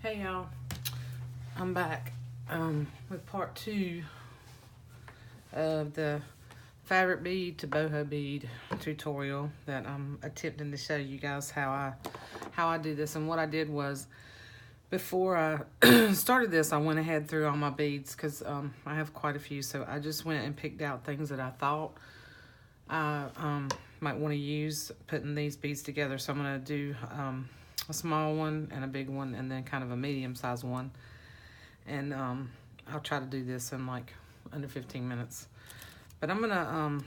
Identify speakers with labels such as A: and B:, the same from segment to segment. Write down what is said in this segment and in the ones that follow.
A: Hey y'all, I'm back with part 2 of the fabric bead to boho bead tutorial that I'm attempting to show you guys how I do this. And what I did was, before I started this, I went ahead through all my beads because I have quite a few. So I just went and picked out things that I thought I might want to use putting these beads together. So I'm going to do a small one and a big one, and then kind of a medium-sized one. And I'll try to do this in like under 15 minutes. But I'm gonna,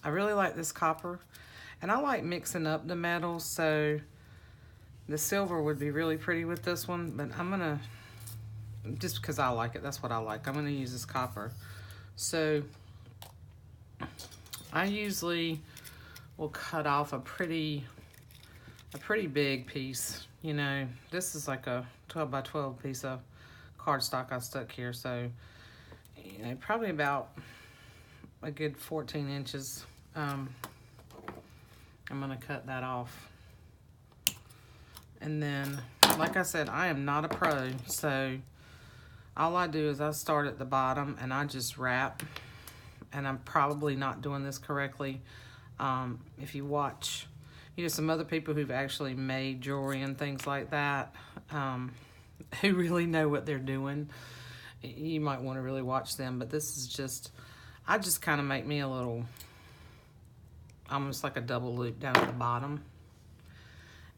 A: I really like this copper, and I like mixing up the metals, so the silver would be really pretty with this one, but I'm gonna, just because I like it, that's what I like, I'm gonna use this copper. So I usually will cut off a pretty big piece. You know, this is like a 12 by 12 piece of cardstock I stuck here, so you know, probably about a good 14 inches. I'm gonna cut that off. And then, like I said, I am not a pro, so all I do is I start at the bottom and I just wrap, and I'm probably not doing this correctly. If you watch, you know, some other people who've actually made jewelry and things like that, who really know what they're doing, you might want to really watch them. But this is just, I just kind of make me a little, almost like a double loop down at the bottom,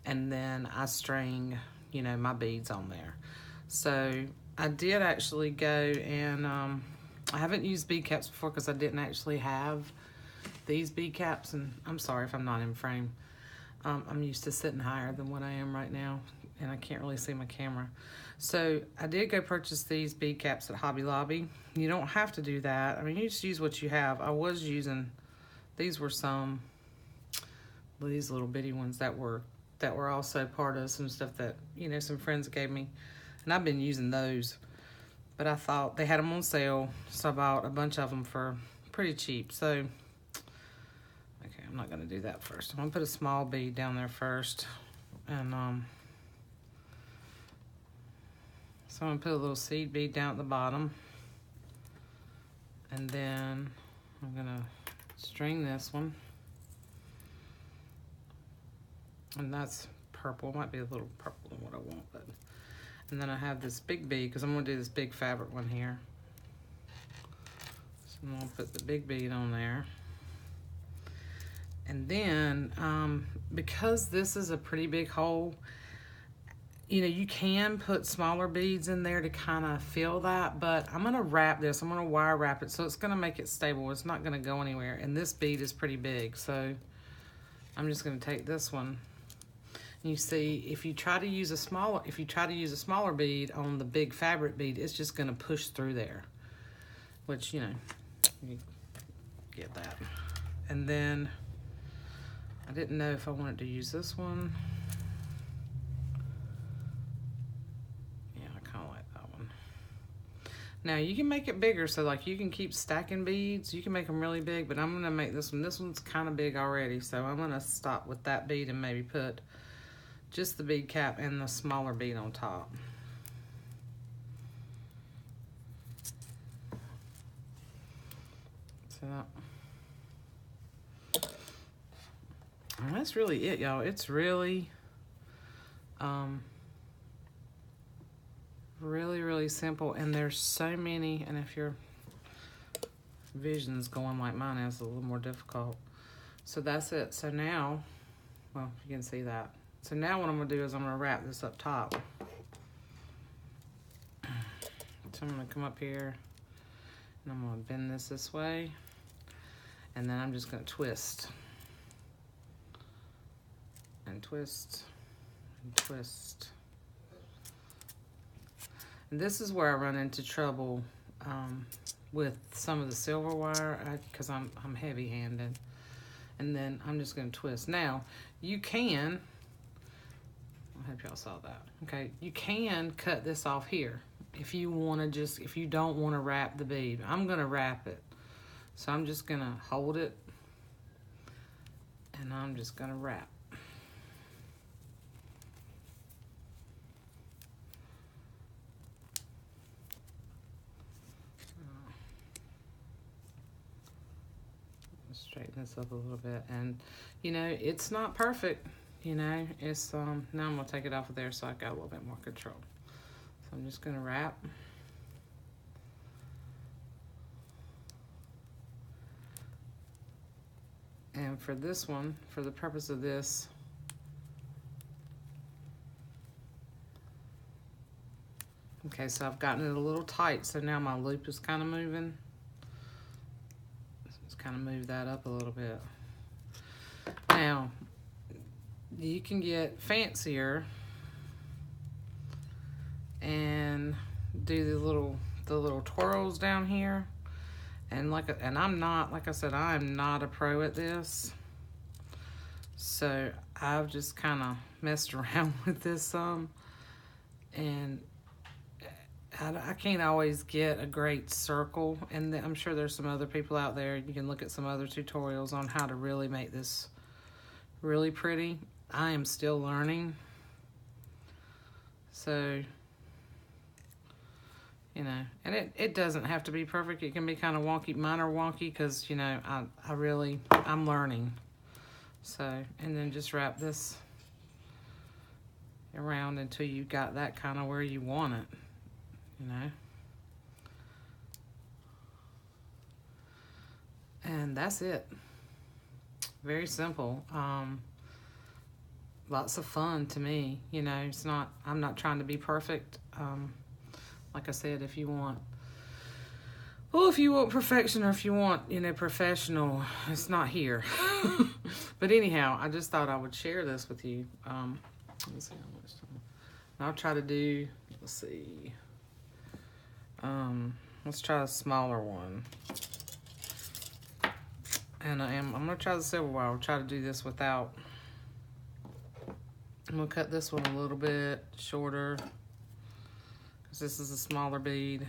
A: and then I string, you know, my beads on there. So I did actually go and I haven't used bead caps before because I didn't actually have these bead caps, and I'm sorry if I'm not in frame. I'm used to sitting higher than what I am right now, and I can't really see my camera. So I did go purchase these bead caps at Hobby Lobby. You don't have to do that. I mean, you just use what you have. I was using, these were some, these little bitty ones that were also part of some stuff that, you know, some friends gave me, and I've been using those. But I thought they had them on sale, so I bought a bunch of them for pretty cheap. So okay, I'm not gonna do that first. I'm gonna put a small bead down there first, and so I'm gonna put a little seed bead down at the bottom, and then I'm gonna string this one, and that's purple. It might be a little purple than what I want, but, and then I have this big bead because I'm gonna do this big fabric one here. So I'm gonna put the big bead on there. And then, because this is a pretty big hole, you know, you can put smaller beads in there to kind of fill that, but I'm gonna wrap this, I'm gonna wire wrap it, so it's gonna make it stable. It's not gonna go anywhere, and this bead is pretty big, so I'm just gonna take this one. And you see, if you try to use a smaller bead on the big fabric bead, it's just gonna push through there, which, you know, you get that. And then, I didn't know if I wanted to use this one. Yeah, I kind of like that one. Now, you can make it bigger, so like you can keep stacking beads. You can make them really big, but I'm going to make this one. This one's kind of big already, so I'm going to stop with that bead and maybe put just the bead cap and the smaller bead on top. So and that's really it, y'all. It's really, really simple. And there's so many, and if your vision's going like mine is, a little more difficult. So that's it. So now, well, you can see that. So now what I'm gonna do is I'm gonna wrap this up top. So I'm gonna come up here, and I'm gonna bend this way, and then I'm just gonna twist. And twist, and twist. And this is where I run into trouble with some of the silver wire, because I'm heavy-handed. And then I'm just gonna twist. Now, you can, I hope y'all saw that. Okay, you can cut this off here if you wanna if you don't wanna wrap the bead. I'm gonna wrap it. So I'm just gonna hold it, and I'm just gonna wrap. straighten this up a little bit. And, you know, it's not perfect. You know, it's, now I'm going to take it off of there so I got a little bit more control. So I'm just going to wrap. And for this one, for the purpose of this, okay, so I've gotten it a little tight, so now my loop is kind of moving. Let's kind of move that up a little bit. Now, you can get fancier and do the little twirls down here. And I'm not, like I said, I'm not a pro at this. So I've just kind of messed around with this some. And I can't always get a great circle. And I'm sure there's some other people out there. You can look at some other tutorials on how to really make this really pretty. I am still learning. So, you know, and it doesn't have to be perfect. It can be kind of wonky. Mine are wonky because, you know, I'm learning. So, and then just wrap this around until you got that kind of where you want it, you know. And that's it. Very simple. Lots of fun to me, you know. I'm not trying to be perfect. Like I said, if you want perfection, or if you want, you know, professional, it's not here. But anyhow, I just thought I would share this with you. Let me see how much time. I'll try to do, let's see. Let's try a smaller one. And I'm going to try the silver wire. I'll try to do this without. I'm going to cut this one a little bit shorter, because this is a smaller bead.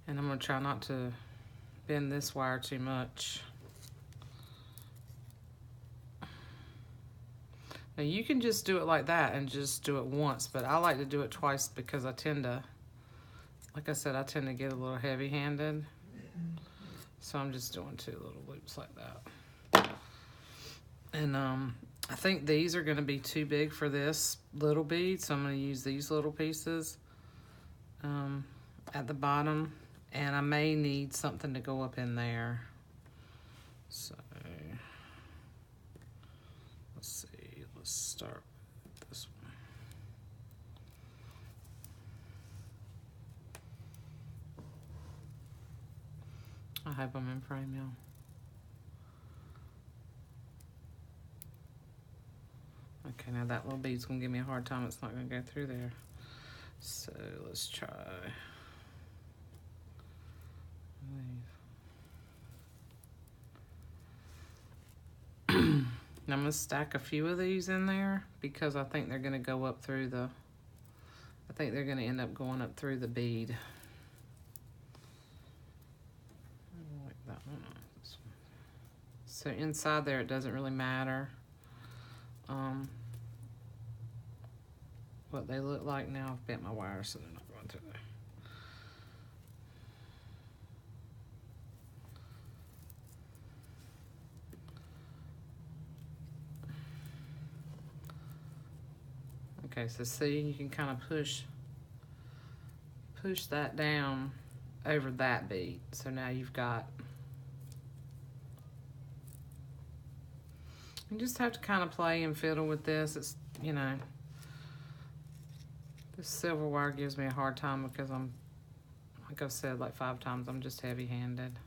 A: And I'm going to try not to bend this wire too much. Now you can just do it like that and just do it once, but I like to do it twice because I tend to, like I said, I tend to get a little heavy-handed. So I'm just doing 2 little loops like that. And I think these are going to be too big for this little bead, so I'm going to use these little pieces at the bottom. And I may need something to go up in there. So, let's see. Let's start with this one. I hope I'm in frame, y'all. Okay, now that little bead's gonna give me a hard time. It's not gonna go through there. So let's try. I'm gonna stack a few of these in there because I think they're gonna go up through the, I think they're gonna end up going up through the bead. I like that one. So inside there, it doesn't really matter what they look like. Now I've bent my wires so they're not going through there. Okay, so see, you can kind of push that down over that bead. So now you've got, you just have to kind of play and fiddle with this. It's, you know, this silver wire gives me a hard time because I'm, like I've said like 5 times, I'm just heavy-handed.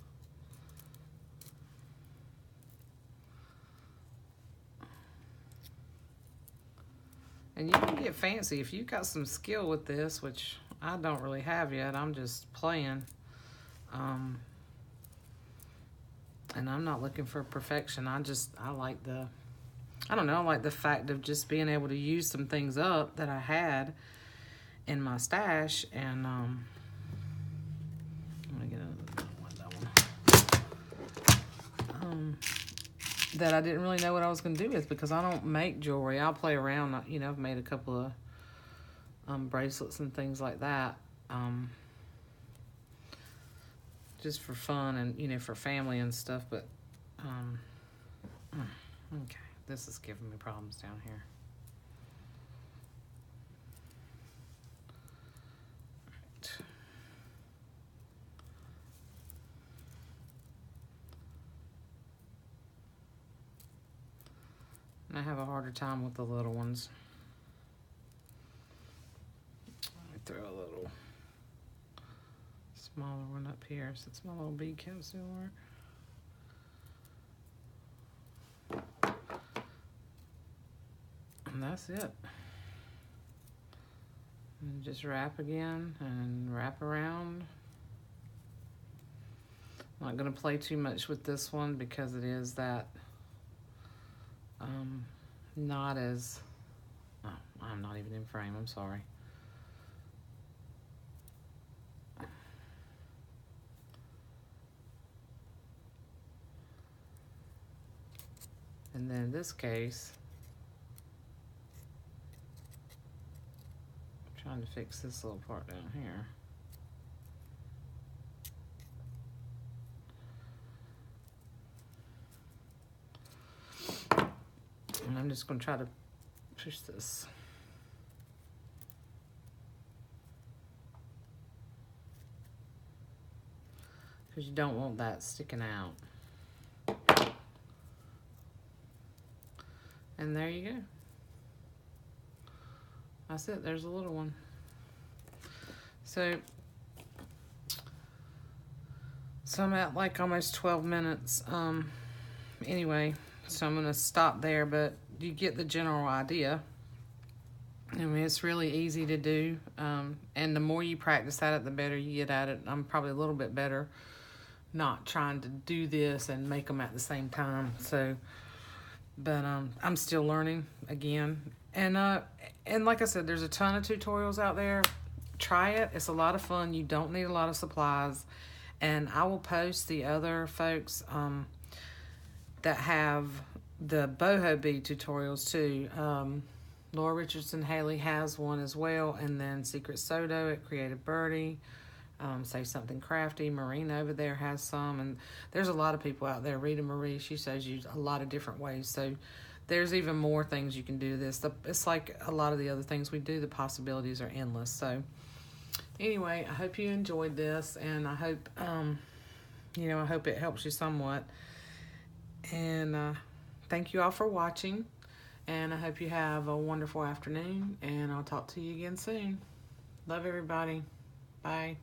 A: And you can get fancy if you've got some skill with this, which I don't really have yet. I'm just playing. And I'm not looking for perfection. I like the, I don't know, I like the fact of just being able to use some things up that I had in my stash. And I'm gonna get another one. That I didn't really know what I was gonna do with, because I don't make jewelry. I'll play around. You know, I've made a couple of bracelets and things like that, just for fun and, you know, for family and stuff. But Okay, this is giving me problems down here. Right. And I have a harder time with the little ones. Let me throw a little smaller one up here since my little bead caps don't work. And that's it. And just wrap again and wrap around. I'm not going to play too much with this one because it is that not as, oh, I'm not even in frame, I'm sorry. And then in this case, I'm trying to fix this little part down here. And I'm just going to try to push this. Because you don't want that sticking out. And there you go. That's it. There's a little one. So I'm at like almost 12 minutes. Anyway, so I'm going to stop there, but you get the general idea. I mean, it's really easy to do. And the more you practice at it, the better you get at it. I'm probably a little bit better not trying to do this and make them at the same time. So, but I'm still learning again. And like I said, there's a ton of tutorials out there. Try it. It's a lot of fun. You don't need a lot of supplies. And I will post the other folks that have the boho bead tutorials too. Laurie Richardson Haley has one as well. And then Secret Soto at Creative Birdie. Say Something Crafty. Marina over there has some. And there's a lot of people out there. Rita Marie, she shows you a lot of different ways. So there's even more things you can do this. It's like a lot of the other things we do. The possibilities are endless. So anyway, I hope you enjoyed this. And I hope, I hope it helps you somewhat. And thank you all for watching. And I hope you have a wonderful afternoon. And I'll talk to you again soon. Love everybody. Bye.